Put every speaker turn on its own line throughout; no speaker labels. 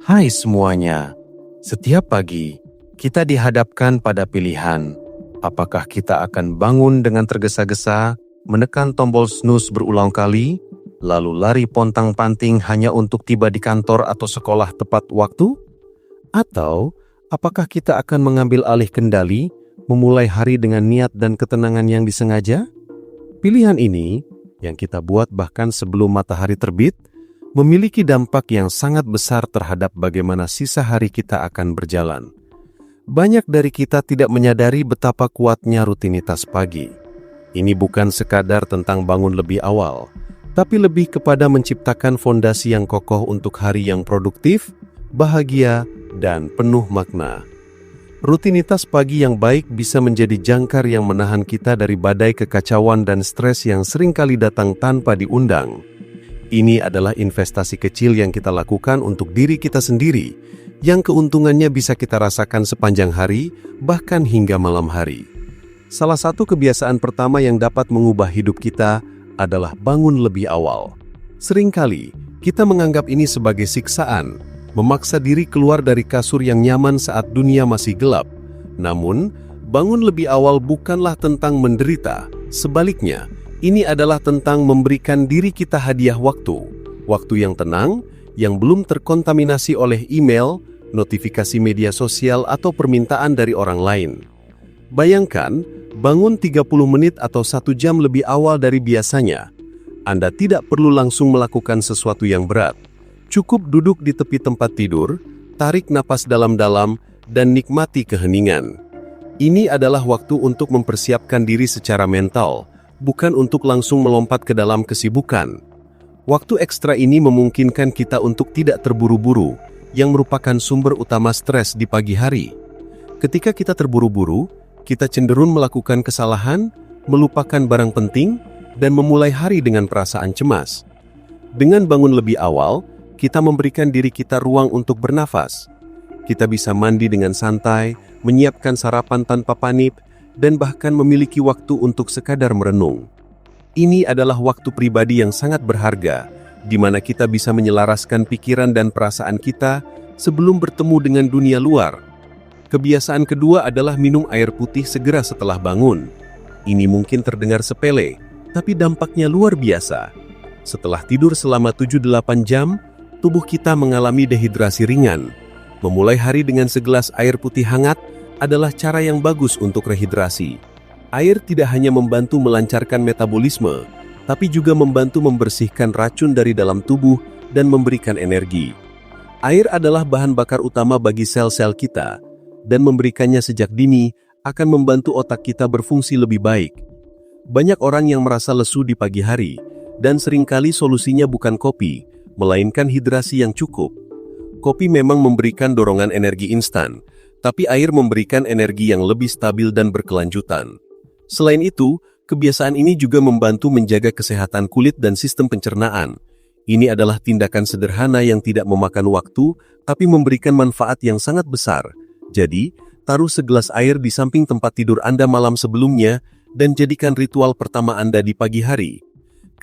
Hai semuanya, setiap pagi kita dihadapkan pada pilihan. Apakah kita akan bangun dengan tergesa-gesa, menekan tombol snooze berulang kali, lalu lari pontang-panting hanya untuk tiba di kantor atau sekolah tepat waktu? Atau apakah kita akan mengambil alih kendali, memulai hari dengan niat dan ketenangan yang disengaja? Pilihan ini, yang kita buat bahkan sebelum matahari terbit, memiliki dampak yang sangat besar terhadap bagaimana sisa hari kita akan berjalan. Banyak dari kita tidak menyadari betapa kuatnya rutinitas pagi. Ini bukan sekadar tentang bangun lebih awal, tapi lebih kepada menciptakan fondasi yang kokoh untuk hari yang produktif, bahagia, dan penuh makna. Rutinitas pagi yang baik bisa menjadi jangkar yang menahan kita dari badai kekacauan dan stres yang seringkali datang tanpa diundang. Ini adalah investasi kecil yang kita lakukan untuk diri kita sendiri, yang keuntungannya bisa kita rasakan sepanjang hari, bahkan hingga malam hari. Salah satu kebiasaan pertama yang dapat mengubah hidup kita adalah bangun lebih awal. Seringkali, kita menganggap ini sebagai siksaan, memaksa diri keluar dari kasur yang nyaman saat dunia masih gelap. Namun, bangun lebih awal bukanlah tentang menderita. Sebaliknya, ini adalah tentang memberikan diri kita hadiah waktu. Waktu yang tenang, yang belum terkontaminasi oleh email, notifikasi media sosial, atau permintaan dari orang lain. Bayangkan, bangun 30 menit atau 1 jam lebih awal dari biasanya. Anda tidak perlu langsung melakukan sesuatu yang berat. Cukup duduk di tepi tempat tidur, tarik napas dalam-dalam, dan nikmati keheningan. Ini adalah waktu untuk mempersiapkan diri secara mental, bukan untuk langsung melompat ke dalam kesibukan. Waktu ekstra ini memungkinkan kita untuk tidak terburu-buru, yang merupakan sumber utama stres di pagi hari. Ketika kita terburu-buru, kita cenderung melakukan kesalahan, melupakan barang penting, dan memulai hari dengan perasaan cemas. Dengan bangun lebih awal, kita memberikan diri kita ruang untuk bernafas. Kita bisa mandi dengan santai, menyiapkan sarapan tanpa panik, dan bahkan memiliki waktu untuk sekadar merenung. Ini adalah waktu pribadi yang sangat berharga, di mana kita bisa menyelaraskan pikiran dan perasaan kita sebelum bertemu dengan dunia luar. Kebiasaan kedua adalah minum air putih segera setelah bangun. Ini mungkin terdengar sepele, tapi dampaknya luar biasa. Setelah tidur selama 7-8 jam, tubuh kita mengalami dehidrasi ringan. Memulai hari dengan segelas air putih hangat adalah cara yang bagus untuk rehidrasi. Air tidak hanya membantu melancarkan metabolisme, tapi juga membantu membersihkan racun dari dalam tubuh dan memberikan energi. Air adalah bahan bakar utama bagi sel-sel kita, dan memberikannya sejak dini akan membantu otak kita berfungsi lebih baik. Banyak orang yang merasa lesu di pagi hari, dan seringkali solusinya bukan kopi, melainkan hidrasi yang cukup. Kopi memang memberikan dorongan energi instan, tapi air memberikan energi yang lebih stabil dan berkelanjutan. Selain itu, kebiasaan ini juga membantu menjaga kesehatan kulit dan sistem pencernaan. Ini adalah tindakan sederhana yang tidak memakan waktu, tapi memberikan manfaat yang sangat besar. Jadi, taruh segelas air di samping tempat tidur Anda malam sebelumnya, dan jadikan ritual pertama Anda di pagi hari.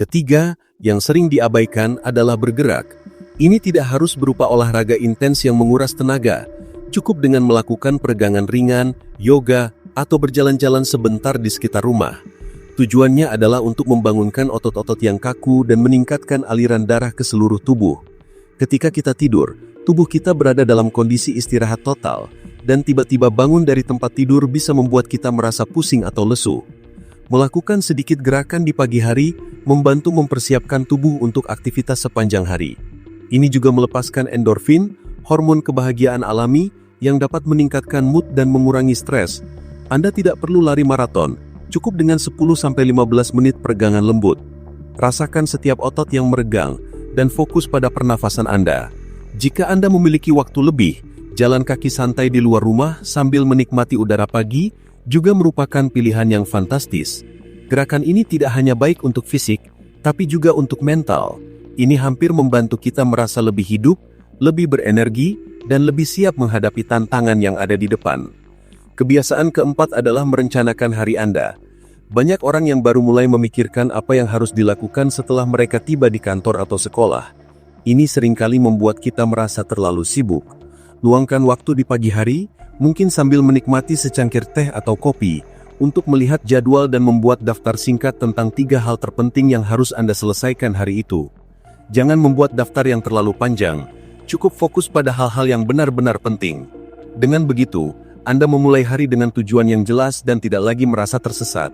Ketiga, yang sering diabaikan adalah bergerak. Ini tidak harus berupa olahraga intens yang menguras tenaga. Cukup dengan melakukan peregangan ringan, yoga, atau berjalan-jalan sebentar di sekitar rumah. Tujuannya adalah untuk membangunkan otot-otot yang kaku dan meningkatkan aliran darah ke seluruh tubuh. Ketika kita tidur, tubuh kita berada dalam kondisi istirahat total, dan tiba-tiba bangun dari tempat tidur bisa membuat kita merasa pusing atau lesu. Melakukan sedikit gerakan di pagi hari membantu mempersiapkan tubuh untuk aktivitas sepanjang hari. Ini juga melepaskan endorfin, hormon kebahagiaan alami, yang dapat meningkatkan mood dan mengurangi stres. Anda tidak perlu lari maraton, cukup dengan 10-15 menit peregangan lembut. Rasakan setiap otot yang meregang, dan fokus pada pernafasan Anda. Jika Anda memiliki waktu lebih, jalan kaki santai di luar rumah sambil menikmati udara pagi, juga merupakan pilihan yang fantastis. Gerakan ini tidak hanya baik untuk fisik, tapi juga untuk mental. Ini hampir membantu kita merasa lebih hidup, lebih berenergi, dan lebih siap menghadapi tantangan yang ada di depan. Kebiasaan keempat adalah merencanakan hari Anda. Banyak orang yang baru mulai memikirkan apa yang harus dilakukan setelah mereka tiba di kantor atau sekolah.
Ini seringkali membuat kita merasa terlalu sibuk. Luangkan waktu di pagi hari, mungkin sambil menikmati secangkir teh atau kopi, untuk melihat jadwal dan membuat daftar singkat tentang 3 hal terpenting yang harus Anda selesaikan hari itu. Jangan membuat daftar yang terlalu panjang, cukup fokus pada hal-hal yang benar-benar penting. Dengan begitu, Anda memulai hari dengan tujuan yang jelas dan tidak lagi merasa tersesat.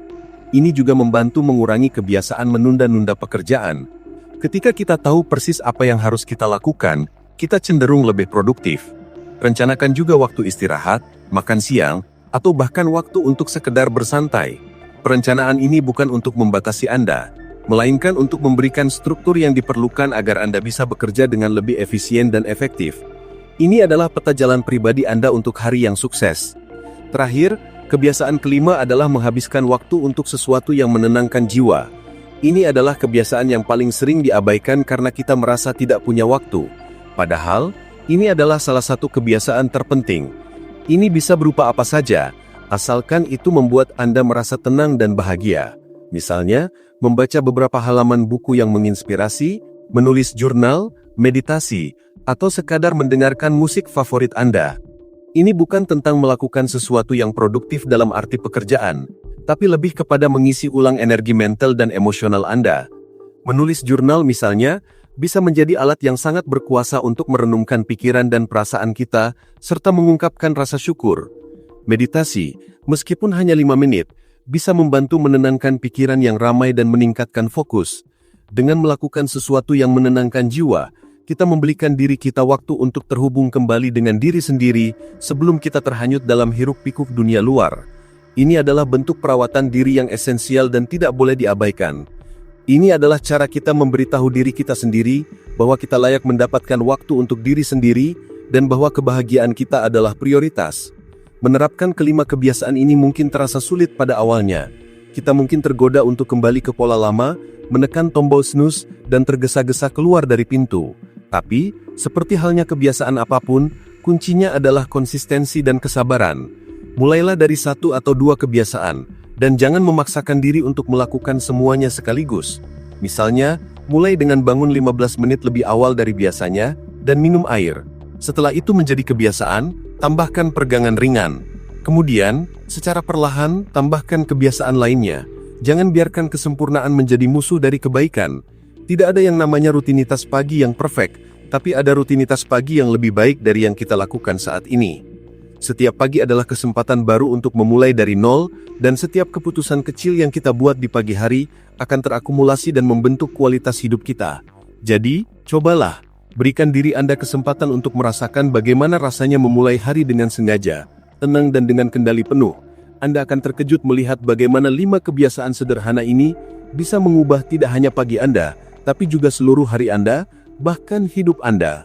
Ini juga membantu mengurangi kebiasaan menunda-nunda pekerjaan. Ketika kita tahu persis apa yang harus kita lakukan, kita cenderung lebih produktif. Rencanakan juga waktu istirahat, makan siang, atau bahkan waktu untuk sekedar bersantai. Perencanaan ini bukan untuk membatasi Anda, melainkan untuk memberikan struktur yang diperlukan agar Anda bisa bekerja dengan lebih efisien dan efektif. Ini adalah peta jalan pribadi Anda untuk hari yang sukses. Terakhir, kebiasaan kelima adalah menghabiskan waktu untuk sesuatu yang menenangkan jiwa. Ini adalah kebiasaan yang paling sering diabaikan karena kita merasa tidak punya waktu. Padahal, ini adalah salah satu kebiasaan terpenting. Ini bisa berupa apa saja, asalkan itu membuat Anda merasa tenang dan bahagia. Misalnya, membaca beberapa halaman buku yang menginspirasi, menulis jurnal, meditasi, atau sekadar mendengarkan musik favorit Anda. Ini bukan tentang melakukan sesuatu yang produktif dalam arti pekerjaan, tapi lebih kepada mengisi ulang energi mental dan emosional Anda. Menulis jurnal misalnya, bisa menjadi alat yang sangat berkuasa untuk merenungkan pikiran dan perasaan kita, serta mengungkapkan rasa syukur. Meditasi, meskipun hanya 5 menit, bisa membantu menenangkan pikiran yang ramai dan meningkatkan fokus. Dengan melakukan sesuatu yang menenangkan jiwa, kita memberikan diri kita waktu untuk terhubung kembali dengan diri sendiri sebelum kita terhanyut dalam hiruk-pikuk dunia luar. Ini adalah bentuk perawatan diri yang esensial dan tidak boleh diabaikan. Ini adalah cara kita memberitahu diri kita sendiri bahwa kita layak mendapatkan waktu untuk diri sendiri dan bahwa kebahagiaan kita adalah prioritas. Menerapkan kelima kebiasaan ini mungkin terasa sulit pada awalnya. Kita mungkin tergoda untuk kembali ke pola lama, menekan tombol snooze, dan tergesa-gesa keluar dari pintu. Tapi, seperti halnya kebiasaan apapun, kuncinya adalah konsistensi dan kesabaran. Mulailah dari 1 atau 2 kebiasaan, dan jangan memaksakan diri untuk melakukan semuanya sekaligus. Misalnya, mulai dengan bangun 15 menit lebih awal dari biasanya, dan minum air. Setelah itu menjadi kebiasaan, tambahkan peregangan ringan. Kemudian, secara perlahan, tambahkan kebiasaan lainnya. Jangan biarkan kesempurnaan menjadi musuh dari kebaikan. Tidak ada yang namanya rutinitas pagi yang perfect, tapi ada rutinitas pagi yang lebih baik dari yang kita lakukan saat ini. Setiap pagi adalah kesempatan baru untuk memulai dari nol, dan setiap keputusan kecil yang kita buat di pagi hari akan terakumulasi dan membentuk kualitas hidup kita. Jadi, cobalah, berikan diri Anda kesempatan untuk merasakan bagaimana rasanya memulai hari dengan sengaja, tenang dan dengan kendali penuh. Anda akan terkejut melihat bagaimana 5 kebiasaan sederhana ini bisa mengubah tidak hanya pagi Anda, tapi juga seluruh hari Anda, bahkan hidup Anda.